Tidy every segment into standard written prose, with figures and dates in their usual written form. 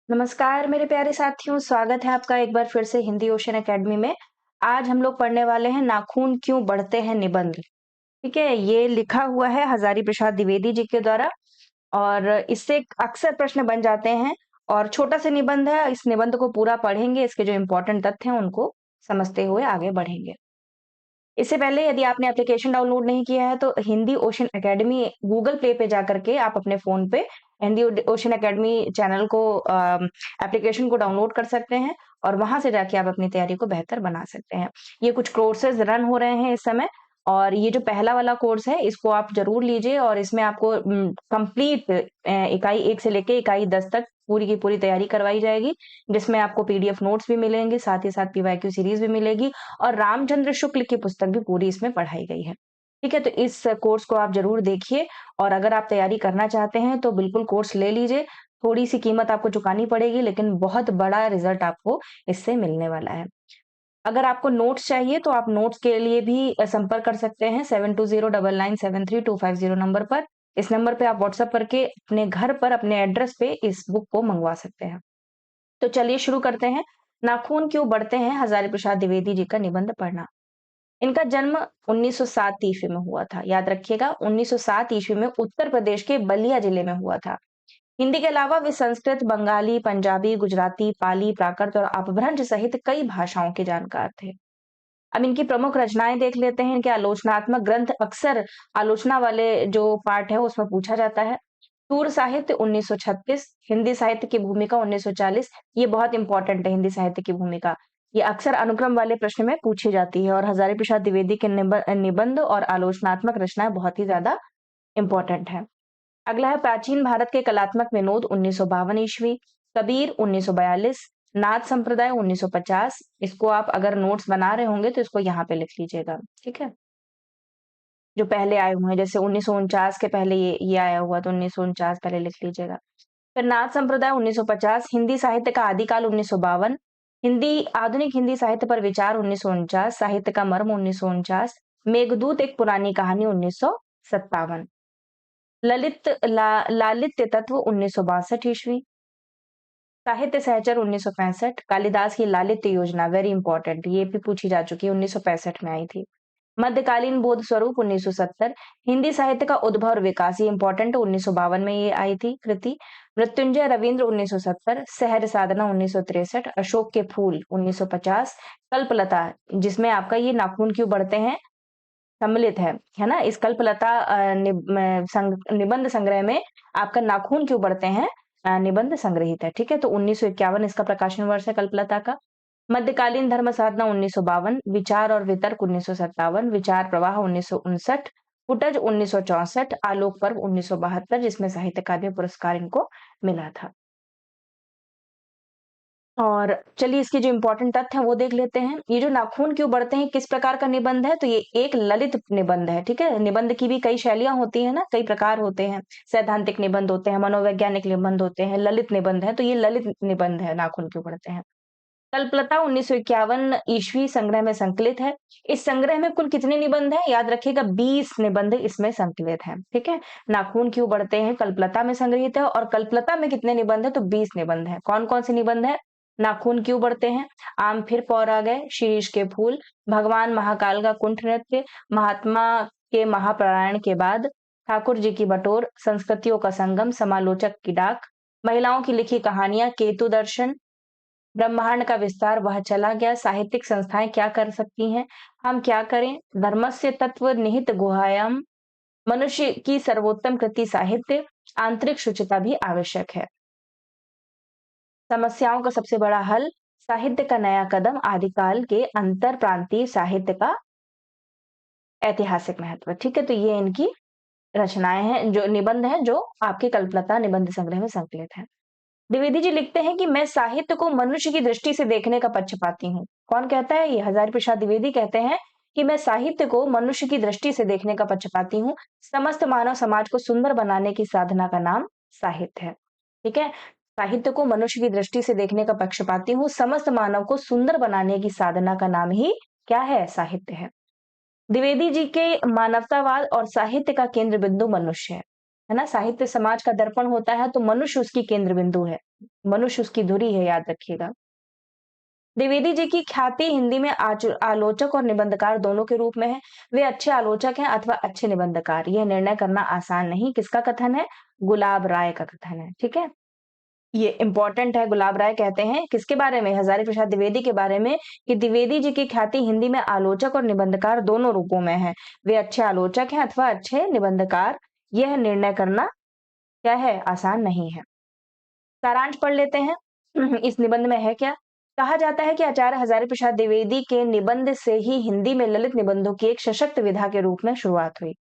नमस्कार मेरे प्यारे साथियों, स्वागत है आपका एक बार फिर से हिंदी ओशन एकेडमी में। आज हम लोग पढ़ने वाले हैं नाखून क्यों बढ़ते हैं निबंध। ठीक है, ये लिखा हुआ है हजारी प्रसाद द्विवेदी जी के द्वारा और इससे अक्सर प्रश्न बन जाते हैं। और छोटा सा निबंध है, इस निबंध को पूरा पढ़ेंगे, इसके जो इम्पोर्टेंट तथ्य हैं उनको समझते हुए आगे बढ़ेंगे। इससे पहले यदि आपने एप्लीकेशन डाउनलोड नहीं किया है तो Hindi ocean academy Google play पे जाकर के आप अपने फ़ोन पे हिंदी ओशन एकेडमी चैनल को एप्लीकेशन को डाउनलोड कर सकते हैं और वहाँ से जाके आप अपनी तैयारी को बेहतर बना सकते हैं। ये कुछ कोर्सेज़ रन हो रहे हैं इस समय और ये जो पहला वाला कोर्स है इसको आप ज़रूर लीजिए और इसमें आपको कंप्लीट इकाई 1 से लेके इकाई 10 तक पूरी की पूरी तैयारी करवाई जाएगी, जिसमें आपको पीडीएफ नोट्स भी मिलेंगे, साथ ही साथ पीवाईक्यू सीरीज़ भी मिलेगी और रामचंद्र शुक्ल की पुस्तक भी पूरी इसमें पढ़ाई गई है। ठीक है, तो इस कोर्स को आप ज़रूर देखिए और अगर आप तैयारी करना चाहते हैं तो बिल्कुल कोर्स ले लीजिए। थोड़ी-सी कीमत आपको चुकानी पड़ेगी लेकिन बहुत बड़ा रिज़ल्ट आपको इससे मिलने वाला है। अगर आपको नोट्स चाहिए तो आप नोट्स के लिए भी संपर्क कर सकते हैं 7209973250 नंबर पर। इस नंबर पे आप व्हाट्सएप करके अपने घर पर अपने एड्रेस पे इस बुक को मँगवा सकते हैं। तो चलिए शुरू करते हैं। नाखून क्यों बढ़ते हैं हजारी प्रसाद द्विवेदी जी का निबंध पढ़ना। इनका जन्म 1907 ईस्वी में हुआ था। याद रखिएगा 1907 ईस्वी में उत्तर प्रदेश के बलिया जिले में हुआ था। हिंदी के अलावा वे संस्कृत, बंगाली, पंजाबी, गुजराती, पाली, प्राकृत और अपभ्रंश सहित कई भाषाओं के जानकार थे। अब इनकी प्रमुख रचनाएं देख लेते हैं। इनके आलोचनात्मक ग्रंथ अक्सर आलोचना वाले जो पार्ट है उसमें पूछा जाता है। सूर साहित्य 1936, हिंदी साहित्य की भूमिका 1940। ये बहुत इंपॉर्टेंट है हिंदी साहित्य की भूमिका। ये अक्सर अनुक्रम वाले प्रश्न में पूछी जाती है और हजारी प्रसाद द्विवेदी के निबंध और आलोचनात्मक रचनाएं बहुत ही ज्यादा इंपॉर्टेंट है। अगला है प्राचीन भारत के कलात्मक विनोद 1952 ईस्वी, कबीर 1942, नाथ संप्रदाय 1950। इसको आप अगर नोट्स बना रहे होंगे तो इसको यहाँ पे लिख लीजिएगा। ठीक है, जो पहले आए हुए हैं जैसे 1949 के पहले ये आया हुआ तो 1949 पहले लिख लीजिएगा। फिर नाथ संप्रदाय 1950, हिंदी साहित्य का आदिकाल 1952, हिंदी आधुनिक हिंदी साहित्य पर विचार 1949, साहित्य का मर्म 1949, मेघदूत एक पुरानी कहानी 1957, लालित्य तत्व 1962 ईस्वी, साहित्य सहचर 1965, कालिदास की लालित्य योजना वेरी इंपॉर्टेंट, ये भी पूछी जा चुकी है, 1965 में आई थी। मध्यकालीन बोध स्वरूप 1970, हिंदी साहित्य का उद्भव और विकास, ये इंपॉर्टेंट 1952 में ये आई थी कृति। मृत्युंजय रविंद्र 1970, सहज साधना 1963, अशोक के फूल 1950, कल्पलता जिसमें आपका ये नाखून क्यों बढ़ते हैं सम्मिलित है ना? इस कल्पलता निबंध संग्रह में आपका नाखून क्यों बढ़ते हैं निबंध संग्रहित है। ठीक है, तो 1951 इसका प्रकाशन वर्ष है कल्पलता का। मध्यकालीन धर्म साधना 1952, विचार और वितर्क 1957, विचार प्रवाह 1959, फुटज 1964, आलोक पर्व 1972 जिसमें साहित्य अकादमी पुरस्कार इनको मिला था। और चलिए इसके जो इम्पोर्टेंट तथ्य हैं वो देख लेते हैं। ये जो नाखून क्यों बढ़ते हैं किस प्रकार का निबंध है, तो ये एक ललित निबंध है। ठीक है, निबंध की भी कई शैलियां होती है ना, कई प्रकार होते हैं। सैद्धांतिक निबंध होते हैं, मनोवैज्ञानिक निबंध होते हैं, ललित निबंध है, तो ये ललित निबंध है नाखून क्यों बढ़ते हैं। कल्पलता 1951 ईस्वी संग्रह में संकलित है। इस संग्रह में कुल कितने निबंध हैं? याद रखिएगा 20 निबंध इसमें संकलित हैं। ठीक है, नाखून क्यों बढ़ते हैं कल्पलता में संग्रहित है और कल्पलता में कितने निबंध है? तो 20 निबंध है। कौन कौन से निबंध है? नाखून क्यों बढ़ते हैं, आम फिर पौर आ गए, शीरीष के फूल, भगवान महाकाल का कुंठ नृत्य, महात्मा के महाप्राणायण के बाद, ठाकुर जी की बटोर, संस्कृतियों का संगम, समालोचक की डाक, महिलाओं की लिखी कहानियां, केतु दर्शन, ब्रह्मांड का विस्तार, वह चला गया, साहित्यिक संस्थाएं क्या कर सकती हैं, हम क्या करें, धर्मस्य तत्व निहित गुहायाम, मनुष्य की सर्वोत्तम कृति साहित्य, आंतरिक शुचिता भी आवश्यक है, समस्याओं का सबसे बड़ा हल, साहित्य का नया कदम, आदिकाल के अंतर प्रांतीय साहित्य का ऐतिहासिक महत्व। ठीक है, तो ये इनकी रचनाएं हैं, जो निबंध हैं जो आपके कल्पलता निबंध संग्रह में संकलित है। द्विवेदी जी लिखते हैं कि मैं साहित्य को मनुष्य की दृष्टि से देखने का पक्षपाती हूँ। कौन कहता है? ये हजारी प्रसाद द्विवेदी कहते हैं कि मैं साहित्य को मनुष्य की दृष्टि से देखने का पक्षपाती हूँ। समस्त मानव समाज को सुंदर बनाने की साधना का नाम साहित्य है। ठीक है, साहित्य को मनुष्य की दृष्टि से देखने का पक्षपाती हूँ। समस्त मानव को सुंदर बनाने की साधना का नाम ही क्या है? साहित्य है। द्विवेदी जी के मानवतावाद और साहित्य का केंद्र बिंदु मनुष्य है ना? साहित्य समाज का दर्पण होता है तो मनुष्य उसकी केंद्र बिंदु है। मनुष्य उसकी धुरी है, याद रखिएगा। द्विवेदी जी की ख्याति हिंदी में आलोचक और निबंधकार दोनों के रूप में है। वे अच्छे आलोचक हैं अथवा अच्छे निबंधकार, यह निर्णय करना आसान नहीं। किसका कथन है? गुलाब राय का कथन है, ठीक है। ये इंपॉर्टेंट है। गुलाब राय कहते हैं किसके बारे में? हजारी प्रसाद द्विवेदी के बारे में, कि द्विवेदी जी की ख्याति हिंदी में आलोचक और निबंधकार दोनों रूपों में है। वे अच्छे आलोचक हैं अथवा अच्छे निबंधकार, यह निर्णय करना क्या है? आसान नहीं है। सारांश पढ़ लेते हैं। इस निबंध में है क्या? कहा जाता है कि आचार्य हजारी प्रसाद द्विवेदी के निबंध से ही हिंदी में ललित निबंधों की एक सशक्त विधा के रूप में शुरुआत हुई।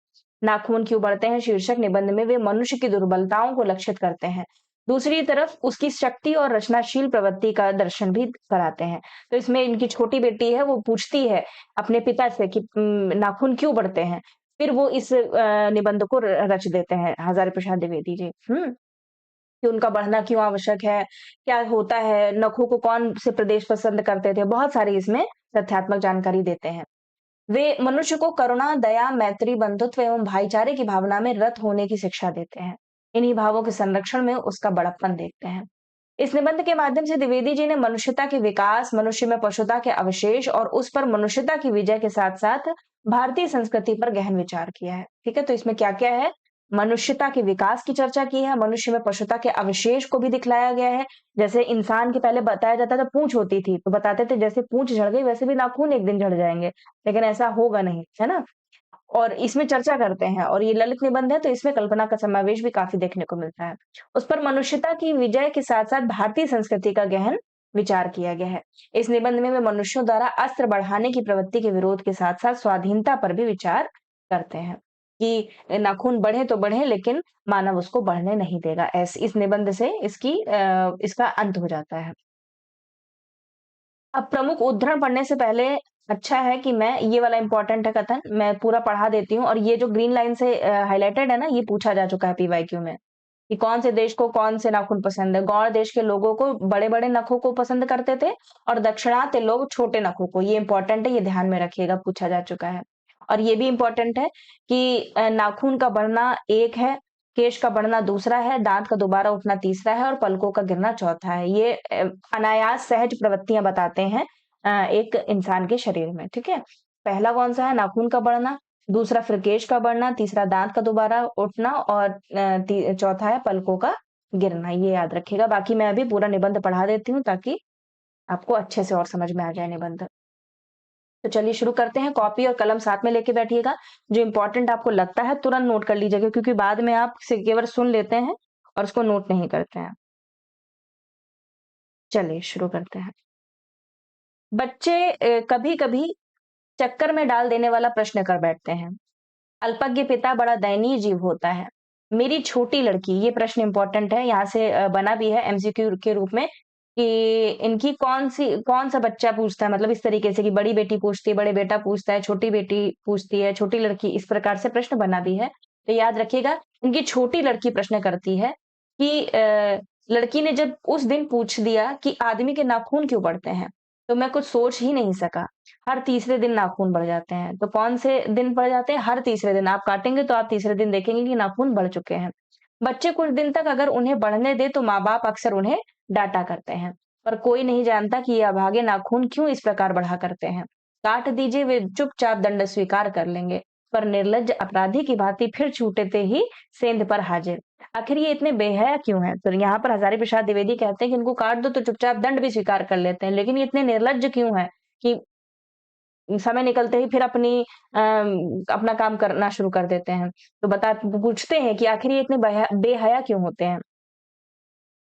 नाखून क्यों बढ़ते हैं शीर्षक निबंध में वे मनुष्य की दुर्बलताओं को लक्षित करते हैं, दूसरी तरफ उसकी शक्ति और रचनाशील प्रवृत्ति का दर्शन भी कराते हैं। तो इसमें इनकी छोटी बेटी है, वो पूछती है अपने पिता से कि नाखून क्यों बढ़ते हैं। फिर वो इस निबंध को रच देते हैं हजारी प्रसाद द्विवेदी जी। कि उनका बढ़ना क्यों आवश्यक है, क्या होता है, नखों को कौन से प्रदेश पसंद करते थे, बहुत सारी इसमें तथ्यात्मक जानकारी देते हैं। वे मनुष्य को करुणा, दया, मैत्री, बंधुत्व एवं भाईचारे की भावना में रत होने की शिक्षा देते हैं। इन्हीं भावों के संरक्षण में उसका बड़प्पन देखते हैं। इस निबंध के माध्यम से द्विवेदी जी ने मनुष्यता के विकास, मनुष्य में पशुता के अवशेष और उस पर मनुष्यता की विजय के साथ-साथ भारतीय संस्कृति पर गहन विचार किया है। ठीक है, तो इसमें क्या-क्या है? मनुष्यता के विकास की चर्चा की है, मनुष्य में पशुता के अवशेष को भी दिखलाया गया है। जैसे इंसान के पहले बताया जाता था पूंछ होती थी, तो बताते थे जैसे पूंछ झड़ गई वैसे भी नाखून एक दिन झड़ जाएँगे, लेकिन ऐसा होगा नहीं, है ना? और इसमें चर्चा करते हैं और ये ललित निबंध है तो इसमें कल्पना का समावेश भी काफ़ी देखने को मिलता है। उस पर मनुष्यता की विजय के साथ-साथ भारतीय संस्कृति का गहन विचार किया गया है। इस निबंध में वे मनुष्यों द्वारा अस्त्र बढ़ाने की प्रवृत्ति के विरोध के साथ-साथ स्वाधीनता पर भी विचार करते हैं, कि नाखून बढ़े तो बढ़े लेकिन मानव उसको बढ़ने नहीं देगा। इस निबंध से इसका अंत हो जाता है। अब प्रमुख उद्धरण पढ़ने से पहले अच्छा है कि मैं ये वाला इम्पोर्टेंट है कथन, मैं पूरा पढ़ा देती हूँ और ये जो ग्रीन लाइन से हाइलाइटेड है ना, ये पूछा जा चुका है पीवाईक्यू में, कि कौन से देश को कौन से नाखून पसंद है। गौड़ देश के लोगों को बड़े-बड़े नखों को पसंद करते थे और दक्षिणात्य लोग छोटे नखों को। ये इम्पोर्टेंट है, ये ध्यान में रखिएगा, पूछा जा चुका है। और ये भी इम्पोर्टेंट है कि नाखून का बढ़ना एक है, केश का बढ़ना दूसरा है, दाँत का दोबारा उठना तीसरा है और पलकों का गिरना चौथा है। ये अनायास सहज प्रवृत्तियाँ बताते हैं एक इंसान के शरीर में, ठीक है? पहला कौन-सा है? नाखून का बढ़ना, दूसरा फिर केश का बढ़ना, तीसरा दाँत का दोबारा उठना और चौथा है पलकों का गिरना, ये याद रखिएगा। बाकी मैं अभी पूरा निबंध पढ़ा देती हूँ ताकि आपको अच्छे से और समझ में आ जाए निबंध। तो चलिए शुरू करते हैं, कॉपी और कलम साथ में लेके बैठिएगा। जो इम्पोर्टेंट आपको लगता है तुरंत नोट कर लीजिएगा क्योंकि बाद में आप केवल सुन लेते हैं और उसको नोट नहीं करते हैं। चलिए शुरू करते हैं। बच्चे कभी-कभी चक्कर में डाल देने वाला प्रश्न कर बैठते हैं। अल्पज्ञ पिता बड़ा दयनीय जीव होता है। मेरी छोटी लड़की, ये प्रश्न इम्पोर्टेंट है, यहाँ से बना भी है एमसीक्यू के रूप में, कि इनकी कौन-सा बच्चा पूछता है, मतलब इस तरीके से कि बड़ी बेटी पूछती है, बड़े बेटा पूछता है, छोटी बेटी पूछती है, छोटी लड़की, इस प्रकार से प्रश्न बना भी है। तो याद रखिएगा, इनकी छोटी लड़की प्रश्न करती है कि लड़की ने जब उस दिन पूछ दिया कि आदमी के नाखून क्यों बढ़ते हैं, तो मैं कुछ सोच ही नहीं सका। हर तीसरे दिन नाखून बढ़ जाते हैं। तो कौन से दिन बढ़ जाते हैं? हर तीसरे दिन। आप काटेंगे तो आप तीसरे दिन देखेंगे कि नाखून बढ़ चुके हैं। बच्चे कुछ दिन तक अगर उन्हें बढ़ने दें तो माँ-बाप अक्सर उन्हें डाँटा करते हैं। पर कोई नहीं जानता कि ये अभागे नाखून क्यों इस प्रकार बढ़ा करते हैं। काट दीजिए, वे चुपचाप दंड स्वीकार कर लेंगे। पर निर्लज्ज अपराधी की भांति फिर छूटते ही सेंध पर हाजिर। आखिर ये इतने बेहया क्यों हैं? तो यहाँ पर हजारी प्रसाद द्विवेदी कहते हैं कि इनको काट दो तो चुपचाप दंड भी स्वीकार कर लेते हैं। लेकिन ये इतने निर्लज्ज क्यों हैं कि समय निकलते ही फिर अपना काम करना शुरू कर देते हैं। तो पूछते हैं कि आखिर ये इतने बेहया क्यों होते हैं?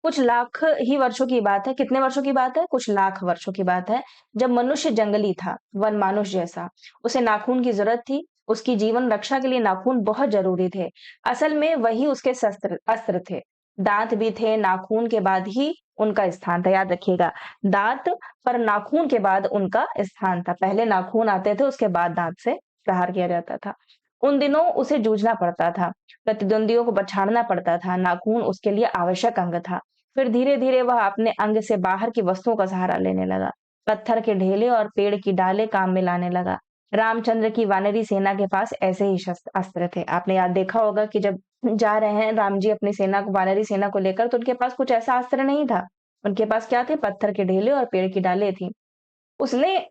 कुछ लाख ही वर्षों की बात है। कितने वर्षों की बात है? कुछ लाख वर्षों की बात है। जब मनुष्य जंगली था, वन मानुष जैसा, उसे नाखून की ज़रूरत थी। उसकी जीवन रक्षा के लिए नाखून बहुत ज़रूरी थे। असल में वही उसके अस्त्र थे। दाँत भी थे, नाखून के बाद ही उनका स्थान था। याद रखिएगा, दाँत पर नाखून के बाद उनका स्थान था। पहले नाखून आते थे, उसके बाद दाँत से प्रहार किया जाता था। उन दिनों उसे जूझना पड़ता था, प्रतिद्वंदियों को पछाड़ना पड़ता था। नाखून उसके लिए आवश्यक अंग था। फिर धीरे-धीरे वह अपने अंग से बाहर की वस्तुओं का सहारा लेने लगा। पत्थर के ढेले और पेड़ की डालें काम में लाने लगा। रामचंद्र की वानरी सेना के पास ऐसे ही अस्त्र थे। आपने याद देखा होगा कि जब जा रहे हैं राम जी अपनी सेना को, वानरी सेना को लेकर, तो उनके पास कुछ ऐसा अस्त्र नहीं था। उनके पास क्या थे? पत्थर के ढेले और पेड़ की डालें थी। उसने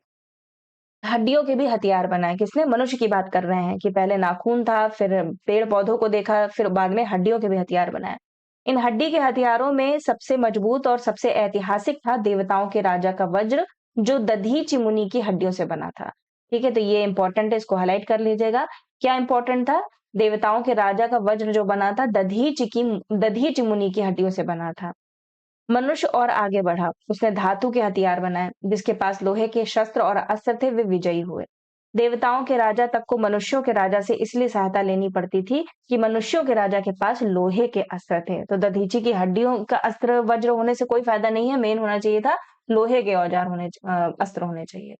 हड्डियों के भी हथियार बनाए। किसने? मनुष्य की बात कर रहे हैं कि पहले नाखून था, फिर पेड़-पौधों को देखा, फिर बाद में हड्डियों के भी हथियार बनाए। इन हड्डी के हथियारों में सबसे मजबूत और सबसे ऐतिहासिक था देवताओं के राजा का वज्र, जो दधीचि मुनि की हड्डियों से बना था। ठीक है? तो ये इम्पोर्टेंट है, इसको हाइलाइट कर लीजिएगा। क्या इम्पोर्टेंट था? देवताओं के राजा का वज्र जो बना था, दधीचि मुनि की हड्डियों से बना था। मनुष्य और आगे बढ़ा। उसने धातु के हथियार बनाए। जिसके पास लोहे के शस्त्र और अस्त्र थे, वे विजयी हुए। देवताओं के राजा तक को मनुष्यों के राजा से इसलिए सहायता लेनी पड़ती थी कि मनुष्यों के राजा के पास लोहे के अस्त्र थे। तो दधीची की हड्डियों का अस्त्र वज्र होने से कोई फायदा नहीं है, मेन होना चाहिए था लोहे के अस्त्र होने चाहिए।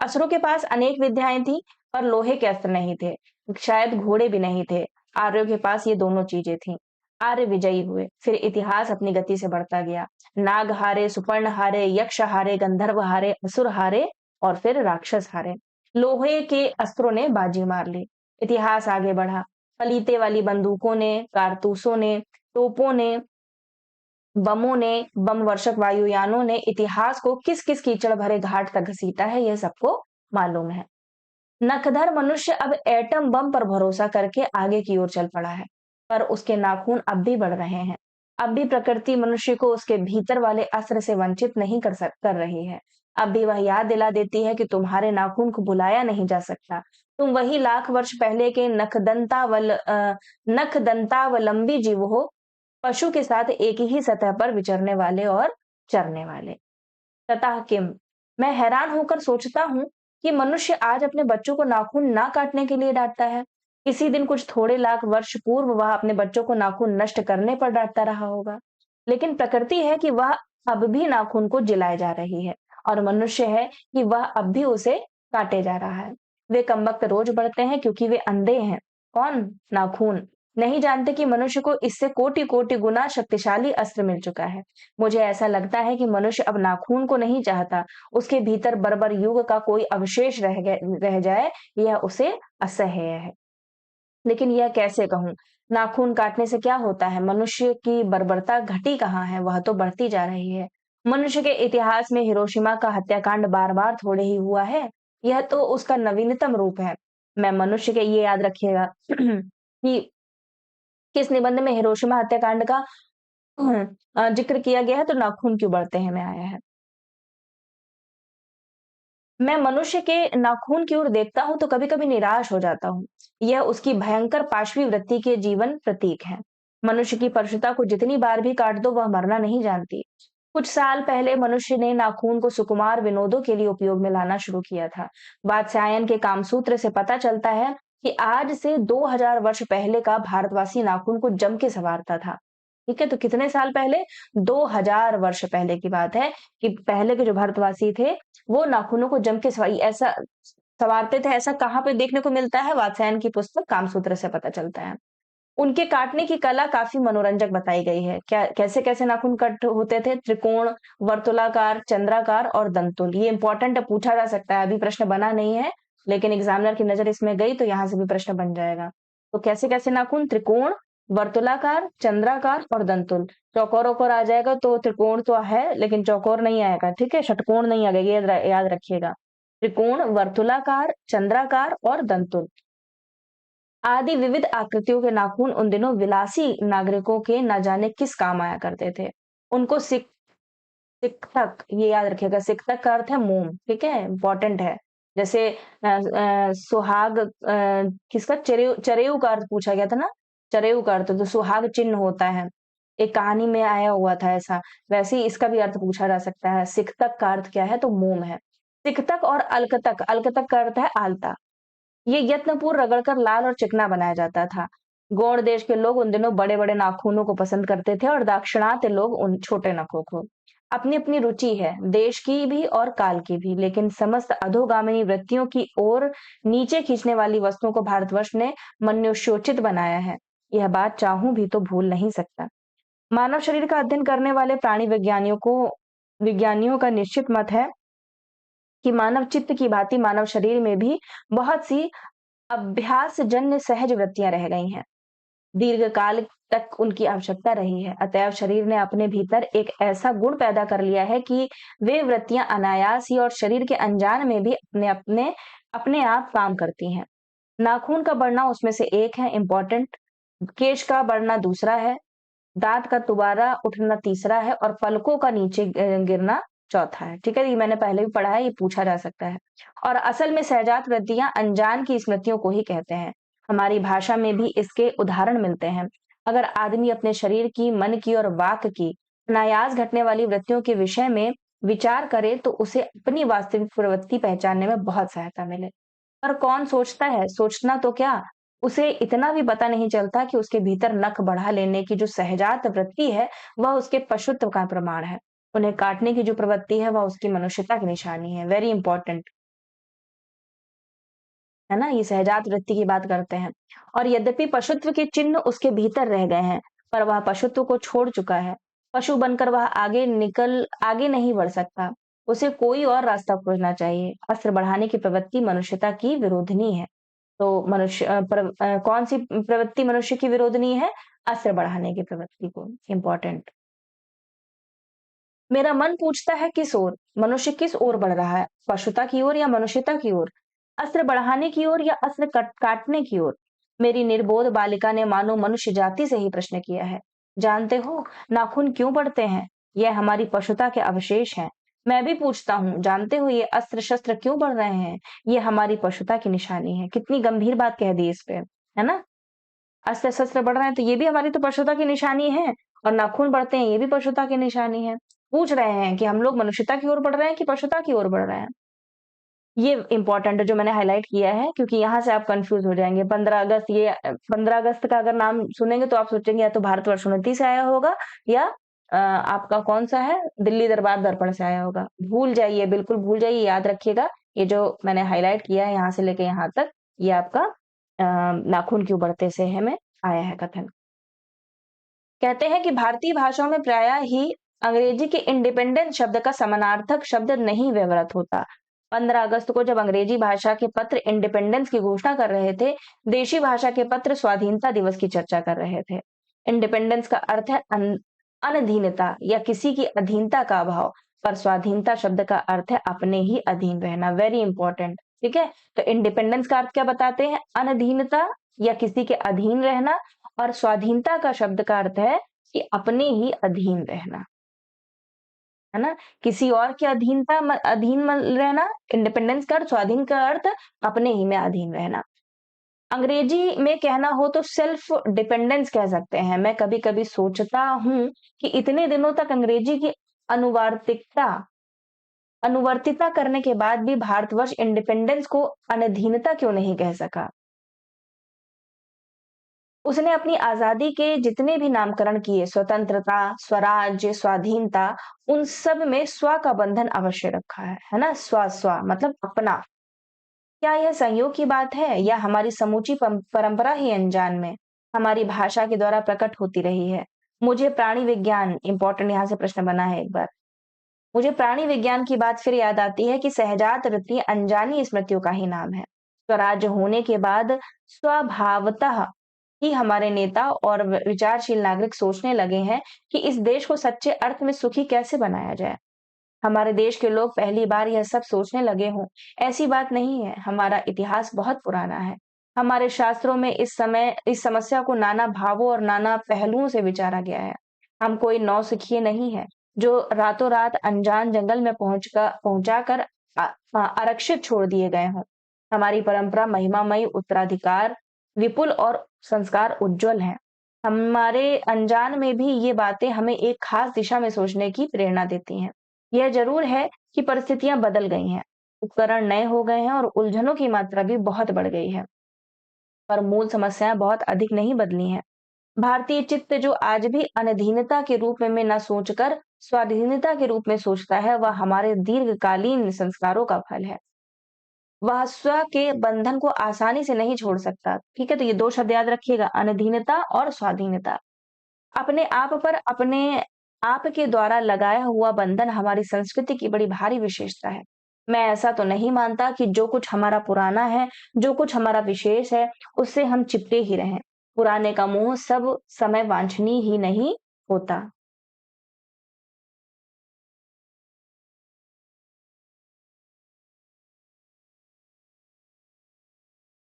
असुरों के पास अनेक विद्याएं थी, पर लोहे के अस्त्र नहीं थे। शायद घोड़े भी नहीं थे। आर्यों के पास ये दोनों चीजें थी। आर्य विजयी हुए। फिर इतिहास अपनी गति से बढ़ता गया। नाग हारे, सुपर्ण हारे, यक्ष हारे, गंधर्व हारे, असुर हारे और फिर राक्षस हारे। लोहे के अस्त्रों ने बाजी मार ली। इतिहास आगे बढ़ा। पलीते वाली बंदूकों ने, कारतूसों ने, तोपों ने, बमों ने, बम वर्षक वायुयानों ने इतिहास को किस किस कीचड़ भरे घाट तक घसीटा है, यह सबको मालूम है। नखधर मनुष्य अब एटम बम पर भरोसा करके आगे की ओर चल पड़ा है, पर उसके नाखून अब भी बढ़ रहे हैं। अब भी प्रकृति मनुष्य को उसके भीतर वाले अस्त्र से वंचित नहीं कर रही है। अब भी वह याद दिला देती है कि तुम्हारे नाखून को भुलाया नहीं जा सकता। तुम वही लाख वर्ष पहले के नखदंतावलंबी जीव हो, पशु के साथ एक ही सतह पर विचरने वाले और चरने वाले। ततः किम, मैं हैरान होकर सोचता हूँ कि मनुष्य आज अपने बच्चों को नाखून ना काटने के लिए डांटता है। किसी दिन कुछ थोड़े लाख वर्ष पूर्व वह अपने बच्चों को नाखून नष्ट करने पर डांटता रहा होगा। लेकिन प्रकृति है कि वह अब भी नाखून को जिलाए जा रही है, और मनुष्य है कि वह अब भी उसे काटे जा रहा है। वे कमबख्त रोज बढ़ते हैं क्योंकि वे अंधे हैं। कौन? नाखून। नहीं जानते कि मनुष्य को इससे कोटि कोटि गुना शक्तिशाली अस्त्र मिल चुका है। मुझे ऐसा लगता है कि मनुष्य अब नाखून को नहीं चाहता। उसके भीतर बर्बर युग का कोई अवशेष रह जाए, यह उसे असह्य है। लेकिन यह कैसे कहूँ? नाखून काटने से क्या होता है? मनुष्य की बर्बरता घटी कहाँ है? वह तो बढ़ती जा रही है। मनुष्य के इतिहास में हिरोशिमा का हत्याकांड बार-बार थोड़े ही हुआ है। यह तो उसका नवीनतम रूप है। मैं मनुष्य के ये याद रखिएगा कि किस निबंध में हिरोशिमा हत्याकांड का जिक्र किया गया है, तो नाखून क्यों बढ़ते हैं में आया है। मैं मनुष्य के नाखून की ओर देखता हूँ तो कभी-कभी निराश हो जाता हूँ। यह उसकी भयंकर पाशवी वृत्ति के जीवन प्रतीक है। मनुष्य की परुषता को जितनी बार भी काट दो, वह मरना नहीं जानती। कुछ साल पहले मनुष्य ने नाखून को सुकुमार विनोदों के लिए उपयोग में लाना शुरू किया था। वात्स्यायन के कामसूत्र से पता चलता है कि आज से 2000 वर्ष पहले का भारतवासी नाखून को जम के संवारता था। ठीक है, तो कितने साल पहले? 2000 वर्ष पहले की बात है कि पहले के जो भारतवासी थे, वो नाखूनों को जम के ऐसा संवारते थे। ऐसा कहाँ पे देखने को मिलता है? वात्स्यायन की पुस्तक कामसूत्र से पता चलता है। उनके काटने की कला काफी मनोरंजक बताई गई है। क्या कैसे-कैसे नाखून कट होते थे? त्रिकोण, वर्तुलाकार, चंद्राकार और दंतुल। ये इंपॉर्टेंट है, पूछा जा सकता है। अभी प्रश्न बना नहीं है, लेकिन एग्जामिनर की नजर इसमें गई तो यहाँ से भी प्रश्न बन जाएगा। तो कैसे-कैसे नाखून? त्रिकोण, वर्तुलाकार, चंद्राकार और दंतुल। चौकोर-वौकोर आ जाएगा तो त्रिकोण तो है, लेकिन चौकोर नहीं आएगा। ठीक है, षटकोण नहीं आएगा, ये याद रखिएगा। त्रिकोण, वर्तुलाकार, चंद्राकार और दंतुल आदि विविध आकृतियों के नाखून उन दिनों विलासी नागरिकों के न जाने किस काम आया करते थे। उनको सिकतक, ये याद रखिएगा, सिकतक का अर्थ है मोम। ठीक है, इंपॉर्टेंट है। जैसे सुहाग, किसका? चरेऊ का अर्थ पूछा गया था ना, चरेऊ का अर्थ तो सुहाग चिन्ह होता है। एक कहानी में आया हुआ था ऐसा। वैसे ही इसका भी अर्थ पूछा जा सकता है। सिकतक का अर्थ क्या है? तो मोम है। सिकतक और अलकतक, अलकतक का अर्थ है आलता। ये यत्नपूर्ण रगड़कर लाल और चिकना बनाया जाता था। गौड़ देश के लोग उन दिनों बड़े-बड़े नाखूनों को पसंद करते थे और दाक्षिणात्य लोग उन छोटे नखों को। अपनी-अपनी रुचि है, देश की भी और काल की भी, लेकिन समस्त अधोगामिनी वृत्तियों की ओर नीचे खींचने वाली वस्तुओं को भारतवर्ष ने मनुष्योचित बनाया है। यह बात चाहूँ भी तो भूल नहीं सकता। मानव शरीर का अध्ययन करने वाले प्राणी विज्ञानियों का निश्चित मत है कि मानव चित्त की भांति मानव शरीर में भी बहुत सी अभ्यास जन्य सहज वृत्तियां रह गई हैं। दीर्घकाल तक उनकी आवश्यकता रही है। अतएव शरीर ने अपने भीतर एक ऐसा गुण पैदा कर लिया है कि वे वृत्तियां अनायास ही और शरीर के अनजान में भी अपने आप काम करती हैं। नाखून का बढ़ना उसमें से एक है इम्पोर्टेंट, केश का बढ़ना दूसरा है, दांत का दोबारा उठना तीसरा है और पलकों का नीचे गिरना चौथा है। ठीक है, ये मैंने पहले भी पढ़ा है, ये पूछा जा सकता है। और असल में सहजात वृत्तियां अनजान की स्मृतियों को ही कहते हैं। हमारी भाषा में भी इसके उदाहरण मिलते हैं। अगर आदमी अपने शरीर की, मन की और वाक की अनायास घटने वाली वृत्तियों के विषय में विचार करे तो उसे अपनी वास्तविक प्रवृत्ति पहचानने में बहुत सहायता मिले। पर कौन सोचता है, सोचना तो क्या, उसे इतना भी पता नहीं चलता कि उसके भीतर नख बढ़ा लेने की जो सहजात वृत्ति है वह उसके पशुत्व का प्रमाण है। उन्हें काटने की जो प्रवृत्ति है वह उसकी मनुष्यता की निशानी है। वेरी इंपॉर्टेंट है ना, ये सहजात वृत्ति की बात करते हैं। और यद्यपि पशुत्व के चिन्ह उसके भीतर रह गए हैं, पर वह पशुत्व को छोड़ चुका है। पशु बनकर वह आगे नहीं बढ़ सकता। उसे कोई और रास्ता खोजना चाहिए। अस्त्र बढ़ाने की प्रवृत्ति मनुष्यता की विरोधिनी है। तो कौन सी प्रवृत्ति मनुष्य की विरोधिनी है? अस्त्र बढ़ाने की प्रवृत्ति को। इंपॉर्टेंट। मेरा मन पूछता है किस ओर, मनुष्य किस ओर बढ़ रहा है, पशुता की ओर या मनुष्यता की ओर, अस्त्र बढ़ाने की ओर या अस्त्र काटने की ओर? मेरी निर्बोध बालिका ने मानो मनुष्य जाति से ही प्रश्न किया है। जानते हो नाखून क्यों बढ़ते हैं? यह हमारी पशुता के अवशेष हैं। मैं भी पूछता हूँ, जानते हो ये अस्त्र शस्त्र क्यों बढ़ रहे हैं? ये हमारी पशुता की निशानी है। कितनी गंभीर बात कह दी इस पे, है ना? अस्त्र शस्त्र बढ़ रहे हैं तो ये भी हमारी तो पशुता की निशानी है, और नाखून बढ़ते हैं ये भी पशुता की निशानी है। पूछ रहे हैं कि हम लोग मनुष्यता की ओर बढ़ रहे हैं कि पशुता की ओर बढ़ रहे हैं। ये इंपॉर्टेंट है जो मैंने हाईलाइट किया है, क्योंकि यहाँ से आप कंफ्यूज हो जाएंगे। 15 अगस्त का अगर नाम सुनेंगे तो आप सोचेंगे या तो भारतवर्ष उन्नति से आया होगा, या आपका कौन सा है, दिल्ली दरबार दर्पण से आया होगा। भूल जाइए, बिल्कुल भूल जाइए, याद रखिएगा। ये जो मैंने हाईलाइट किया है यहाँ से लेके यहाँ तक, ये आपका नाखून क्यों बढ़ते से है में आया है कथन। कहते हैं कि भारतीय भाषाओं में प्रायः ही अंग्रेजी के इंडिपेंडेंस शब्द का समानार्थक शब्द नहीं व्यवहृत होता। 15 अगस्त को जब अंग्रेजी भाषा के पत्र इंडिपेंडेंस की घोषणा कर रहे थे, देशी भाषा के पत्र स्वाधीनता दिवस की चर्चा कर रहे थे। इंडिपेंडेंस का अर्थ है अनधीनता या किसी की अधीनता का अभाव, पर स्वाधीनता शब्द का अर्थ है अपने ही अधीन रहना। Very important. ठीक है, तो इंडिपेंडेंस का अर्थ क्या बताते हैं? अनधीनता या किसी के अधीन रहना, और स्वाधीनता का शब्द का अर्थ है कि अपने ही अधीन रहना, है ना? किसी और के अधीन रहना, इंडिपेंडेंस का अर्थ, स्वाधीन का अर्थ अपने ही में अधीन रहना। अंग्रेजी में कहना हो तो सेल्फ डिपेंडेंस कह सकते हैं। मैं कभी-कभी सोचता हूँ कि इतने दिनों तक अंग्रेजी की अनुवार्तिकता अनुवर्तिता करने के बाद भी भारतवर्ष इंडिपेंडेंस को अनधीनता क्यों नहीं कह सका? उसने अपनी आजादी के जितने भी नामकरण किए, स्वतंत्रता, स्वराज्य, स्वाधीनता, उन सब में स्व का बंधन अवश्य रखा है ना? स्व स्व मतलब अपना। क्या यह संयोग की बात है या हमारी समूची परंपरा ही अनजान में हमारी भाषा के द्वारा प्रकट होती रही है? मुझे प्राणी विज्ञान, इंपॉर्टेंट यहाँ से प्रश्न बना है एक बार। मुझे प्राणी विज्ञान की बात फिर याद आती है कि सहजात वृत्ति अनजानी स्मृतियों का ही नाम है। स्वराज्य होने के बाद स्वभावतः ही हमारे नेता और विचारशील नागरिक सोचने लगे हैं कि इस देश को सच्चे अर्थ में सुखी कैसे बनाया जाए। हमारे देश के लोग पहली बार यह सब सोचने लगे हों, ऐसी बात नहीं है। हमारा इतिहास बहुत पुराना है। हमारे शास्त्रों में इस समस्या को नाना भावों और नाना पहलुओं से विचारा गया है। हम कोई नौसिखिए नहीं है जो रातों रात अनजान जंगल में पहुंचाकर आरक्षित छोड़ दिए गए हों। हमारी परंपरा महिमामयी, उत्तराधिकार विपुल और संस्कार उज्जवल हैं। हमारे अनजान में भी ये बातें हमें एक खास दिशा में सोचने की प्रेरणा देती हैं। यह जरूर है कि परिस्थितियां बदल गई हैं, उपकरण नए हो गए हैं और उलझनों की मात्रा भी बहुत बढ़ गई है, पर मूल समस्याएं बहुत अधिक नहीं बदली हैं। भारतीय चित्त जो आज भी अनधीनता के रूप में न सोचकर स्वाधीनता के रूप में सोचता है, वह हमारे दीर्घकालीन संस्कारों का फल है। वह स्व के बंधन को आसानी से नहीं छोड़ सकता। ठीक है, तो ये दो शब्द याद रखिएगा, अनधीनता और स्वाधीनता। अपने आप पर अपने आप के द्वारा लगाया हुआ बंधन हमारी संस्कृति की बड़ी भारी विशेषता है। मैं ऐसा तो नहीं मानता कि जो कुछ हमारा पुराना है, जो कुछ हमारा विशेष है, उससे हम चिपटे ही रहें। पुराने का मोह सब समय वांछनीय ही नहीं होता।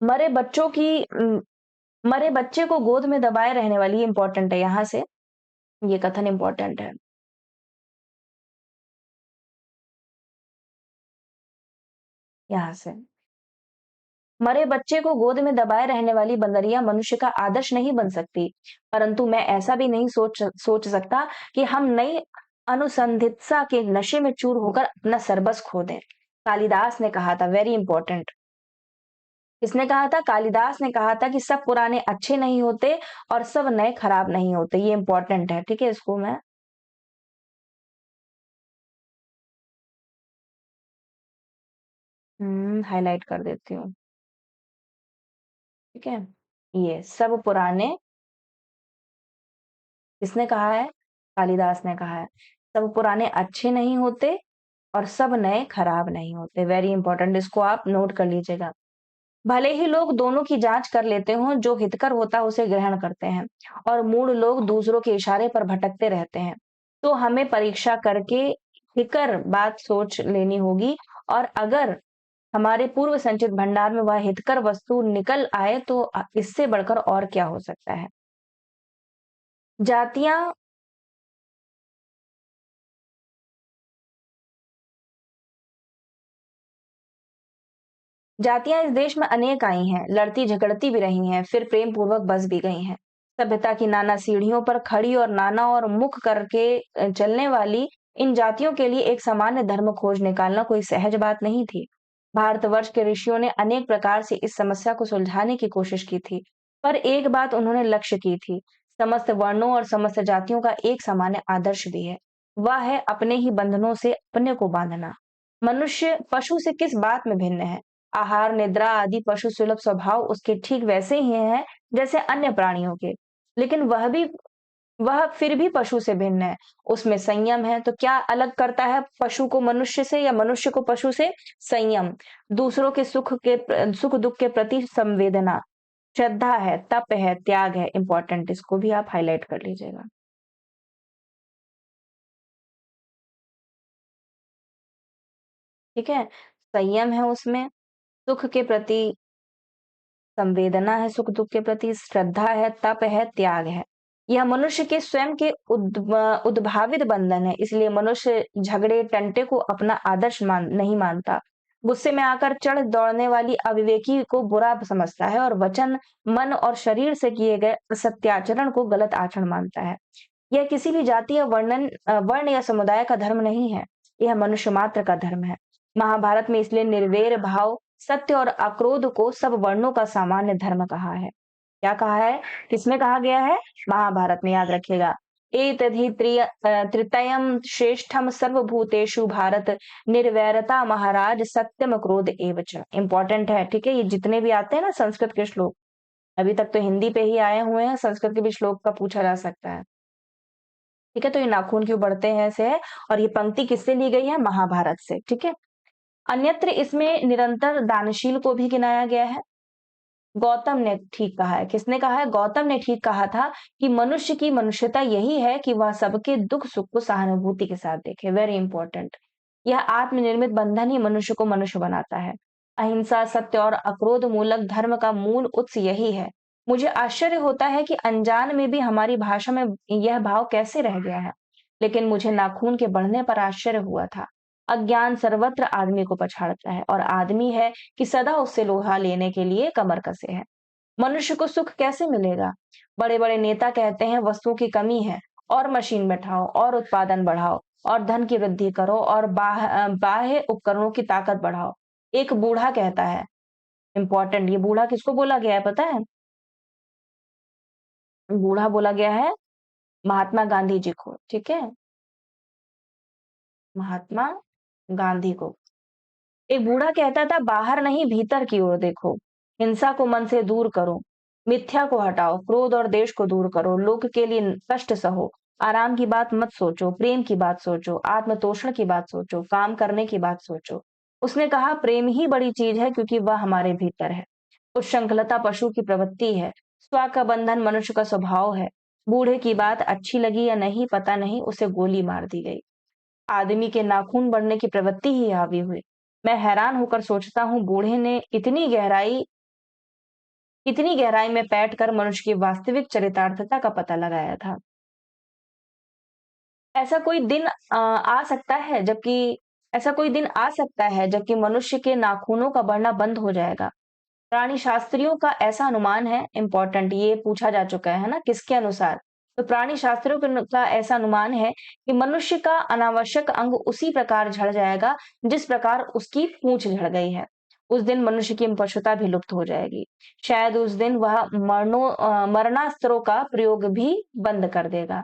मरे बच्चों की मरे बच्चे को गोद में दबाए रहने वाली इम्पोर्टेंट है यहाँ से, ये कथन इम्पोर्टेंट है, यहाँ से। मरे बच्चे को गोद में दबाए रहने वाली बंदरिया मनुष्य का आदर्श नहीं बन सकती, परंतु मैं ऐसा भी नहीं सोच सकता कि हम नई अनुसंधित्सा के नशे में चूर होकर अपना सर्बस खो दें। कालिदास ने कहा था, वेरी इंपॉर्टेंट। किसने कहा था? कालिदास ने कहा था कि सब पुराने अच्छे नहीं होते और सब नए खराब नहीं होते। ये इंपॉर्टेंट है, ठीक है? इसको मैं हाइलाइट कर देती हूँ, ठीक है? ये सब पुराने किसने कहा है? कालिदास ने कहा है। सब पुराने अच्छे नहीं होते और सब नए खराब नहीं होते। वेरी इंपॉर्टेंट, इसको आप नोट कर लीजिएगा। भले ही लोग दोनों की जांच कर लेते हों, जो हितकर होता है उसे ग्रहण करते हैं और मूढ़ लोग दूसरों के इशारे पर भटकते रहते हैं। तो हमें परीक्षा करके हिकर बात सोच लेनी होगी और अगर हमारे पूर्व संचित भंडार में वह हितकर वस्तु निकल आए तो इससे बढ़कर और क्या हो सकता है। जातियां जातियां इस देश में अनेक आई हैं, लड़ती झगड़ती भी रही हैं, फिर प्रेम पूर्वक बस भी गई हैं। सभ्यता की नाना सीढ़ियों पर खड़ी और नाना और मुख करके चलने वाली इन जातियों के लिए एक सामान्य धर्म खोज निकालना कोई सहज बात नहीं थी। भारतवर्ष के ऋषियों ने अनेक प्रकार से इस समस्या को सुलझाने की कोशिश की थी, पर एक बात उन्होंने लक्ष्य की थी, समस्त वर्णों और समस्त जातियों का एक सामान्य आदर्श भी है। वह है अपने ही बंधनों से अपने को बांधना। मनुष्य पशु से किस बात में भिन्न है? आहार, निद्रा आदि पशु सुलभ स्वभाव उसके ठीक वैसे ही हैं जैसे अन्य प्राणियों के। लेकिन वह फिर भी पशु से भिन्न है। उसमें संयम है, तो क्या अलग करता है पशु को मनुष्य से या मनुष्य को पशु से? संयम। दूसरों के सुख दुख के प्रति संवेदना, श्रद्धा है, तप है, त्याग है। इंपॉर्टेंट, इसको भी आप हाइलाइट कर लीजिएगा, ठीक है? संयम है उसमें, सुख के प्रति संवेदना है, सुख दुख के प्रति श्रद्धा है, तप है, त्याग है। यह मनुष्य के स्वयं के उद्भावित बंधन है, इसलिए मनुष्य झगड़े टंटे को अपना आदर्श नहीं मानता। गुस्से में आकर चढ़ दौड़ने वाली अविवेकी को बुरा समझता है और वचन, मन और शरीर से किए गए असत्याचरण को गलत आचरण मानता है। यह किसी भी जाति या वर्ण या समुदाय का धर्म नहीं है, यह मनुष्य मात्र का धर्म है। महाभारत में इसलिए निर्वैर भाव, सत्य और अक्रोध को सब वर्णों का सामान्य धर्म कहा है। क्या कहा है? किसमें कहा गया है? महाभारत में, याद रखिएगा। एतद्धि तृतीयम श्रेष्ठम सर्वभूतेषु भारत, निर्वैरता महाराज, सत्यम क्रोध एवच। इंपॉर्टेंट है, ठीक है? ये जितने भी आते हैं ना संस्कृत के श्लोक, अभी तक तो हिंदी पे ही आए हुए हैं, संस्कृत के भी श्लोक का पूछा जा सकता है, ठीक है? तो ये नाखून क्यों बढ़ते हैं से है, और ये पंक्ति किससे ली गई है? महाभारत से, ठीक है? अन्यत्र इसमें निरंतर दानशील को भी गिनाया गया है। गौतम ने ठीक कहा है। किसने कहा है? गौतम ने ठीक कहा था कि मनुष्य की मनुष्यता यही है कि वह सबके दुख सुख को सहानुभूति के साथ देखे। Very important. यह आत्मनिर्मित बंधन ही मनुष्य को मनुष्य बनाता है। अहिंसा, सत्य और अक्रोध मूलक धर्म का मूल उत्स यही है। मुझे आश्चर्य होता है कि अनजान में भी हमारी भाषा में यह भाव कैसे रह गया है, लेकिन मुझे नाखून के बढ़ने पर आश्चर्य हुआ था। अज्ञान सर्वत्र आदमी को पछाड़ता है और आदमी है कि सदा उससे लोहा लेने के लिए कमर कसे है। मनुष्य को सुख कैसे मिलेगा? बड़े बड़े नेता कहते हैं वस्तुओं की कमी है और मशीन बैठाओ और उत्पादन बढ़ाओ और धन की वृद्धि करो और बाह्य उपकरणों की ताकत बढ़ाओ। एक बूढ़ा कहता है, इंपॉर्टेंट, ये बूढ़ा किसको बोला गया है पता है? बूढ़ा बोला गया है महात्मा गांधी जी को, ठीक है? महात्मा गांधी को। एक बूढ़ा कहता था, बाहर नहीं भीतर की ओर देखो, हिंसा को मन से दूर करो, मिथ्या को हटाओ, क्रोध और देश को दूर करो, लोक के लिए कष्ट सहो, आराम की बात मत सोचो, प्रेम की बात सोचो, आत्मतोषण की बात सोचो, काम करने की बात सोचो। उसने कहा, प्रेम ही बड़ी चीज है क्योंकि वह हमारे भीतर है। उच्छृंखलता पशु की प्रवृत्ति है। स्व का बंधन मनुष्य का स्वभाव है। बूढ़े की बात अच्छी लगी या नहीं पता नहीं, उसे गोली मार दी गई। आदमी के नाखून बढ़ने की प्रवृत्ति ही हावी हुई। मैं हैरान होकर सोचता हूँ, बूढ़े ने इतनी गहराई में बैठ कर मनुष्य की वास्तविक चरितार्थता का पता लगाया था। ऐसा कोई दिन आ सकता है जबकि ऐसा कोई दिन आ सकता है जबकि मनुष्य के नाखूनों का बढ़ना बंद हो जाएगा। प्राणी शास्त्रियों का ऐसा अनुमान है, इम्पोर्टेंट ये पूछा जा चुका है ना, किसके अनुसार? तो प्राणी शास्त्रियों का ऐसा अनुमान है कि मनुष्य का अनावश्यक अंग उसी प्रकार झड़ जाएगा जिस प्रकार उसकी पूंछ झड़ गई है। उस दिन मनुष्य की पशुता भी लुप्त हो जाएगी। शायद उस दिन वह मरणास्त्रों का प्रयोग भी बंद कर देगा।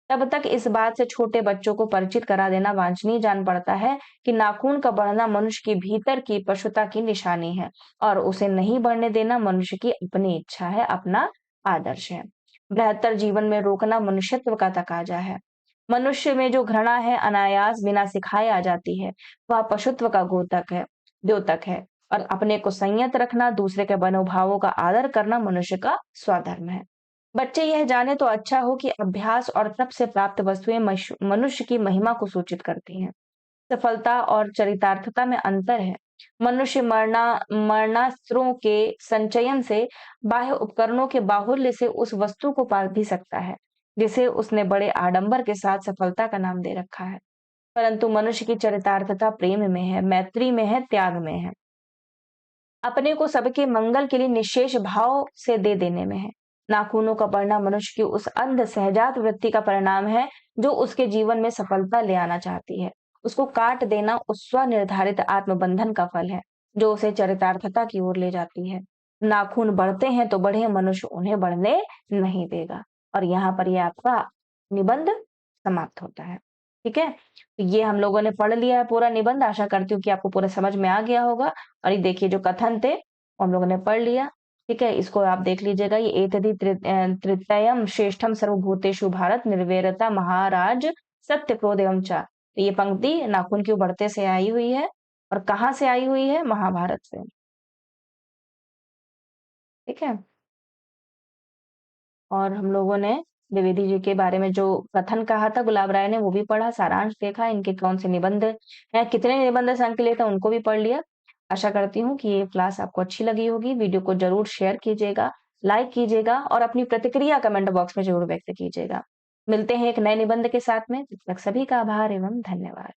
तब तक इस बात से छोटे बच्चों को परिचित करा देना वांछनीय जान पड़ता है कि नाखून का बढ़ना मनुष्य की भीतर की पशुता की निशानी है और उसे नहीं बढ़ने देना मनुष्य की अपनी इच्छा है, अपना आदर्श है। बृहत्तर जीवन में रोकना मनुष्यत्व का तकाजा है। मनुष्य में जो घृणा है अनायास बिना सिखाए आ जाती है, वह पशुत्व का द्योतक है। और अपने को संयत रखना, दूसरे के मनोभावों का आदर करना मनुष्य का स्वधर्म है। बच्चे यह जाने तो अच्छा हो कि अभ्यास और तप से प्राप्त वस्तुएं मनुष्य की महिमा को सूचित करती हैं। सफलता और चरितार्थता में अंतर है। मनुष्य मरणास्त्रों के संचयन से, बाह्य उपकरणों के बाहुल्य से उस वस्तु को पा भी सकता है जिसे उसने बड़े आडंबर के साथ सफलता का नाम दे रखा है। परंतु मनुष्य की चरितार्थता प्रेम में है, मैत्री में है, त्याग में है। अपने को सबके मंगल के लिए निःशेष भाव से दे देने में है। नाखूनों का बढ़ना मनुष्य की उस अंध सहजात वृत्ति का परिणाम है जो उसके जीवन में सफलता ले आना चाहती है। उसको काट देना उस स्वनिर्धारित आत्मबंधन का फल है जो उसे चरितार्थता की ओर ले जाती है। नाखून बढ़ते हैं तो बढ़े, मनुष्य उन्हें बढ़ने नहीं देगा। और यहाँ पर ये आपका निबंध समाप्त होता है। ठीक है, तो ये हम लोगों ने पढ़ लिया है पूरा निबंध। आशा करती हूँ कि आपको पूरा समझ में आ गया होगा। और ये देखिए जो कथन थे हम लोगों ने पढ़ लिया। ठीक है, इसको आप देख लीजिएगा। ये एतदि तृतीयम श्रेष्ठम सर्वभूतेषु भारत निर्वैरता महाराज सत्य क्रोध एवं चा। तो ये पंक्ति नाखून क्यों बढ़ते से आई हुई है और कहाँ से आई हुई है? महाभारत से। ठीक है, और हम लोगों ने द्विवेदी जी के बारे में जो कथन कहा था गुलाब राय ने, वो भी पढ़ा, सारांश देखा, इनके कौन से निबंध हैं, कितने निबंध संकलित है उनको भी पढ़ लिया। आशा करती हूँ कि ये क्लास आपको अच्छी लगी होगी। वीडियो को जरूर शेयर कीजिएगा, लाइक कीजिएगा और अपनी प्रतिक्रिया कमेंट बॉक्स में जरूर व्यक्त कीजिएगा। मिलते हैं एक नए निबंध के साथ में। तब तक सभी का आभार एवं धन्यवाद।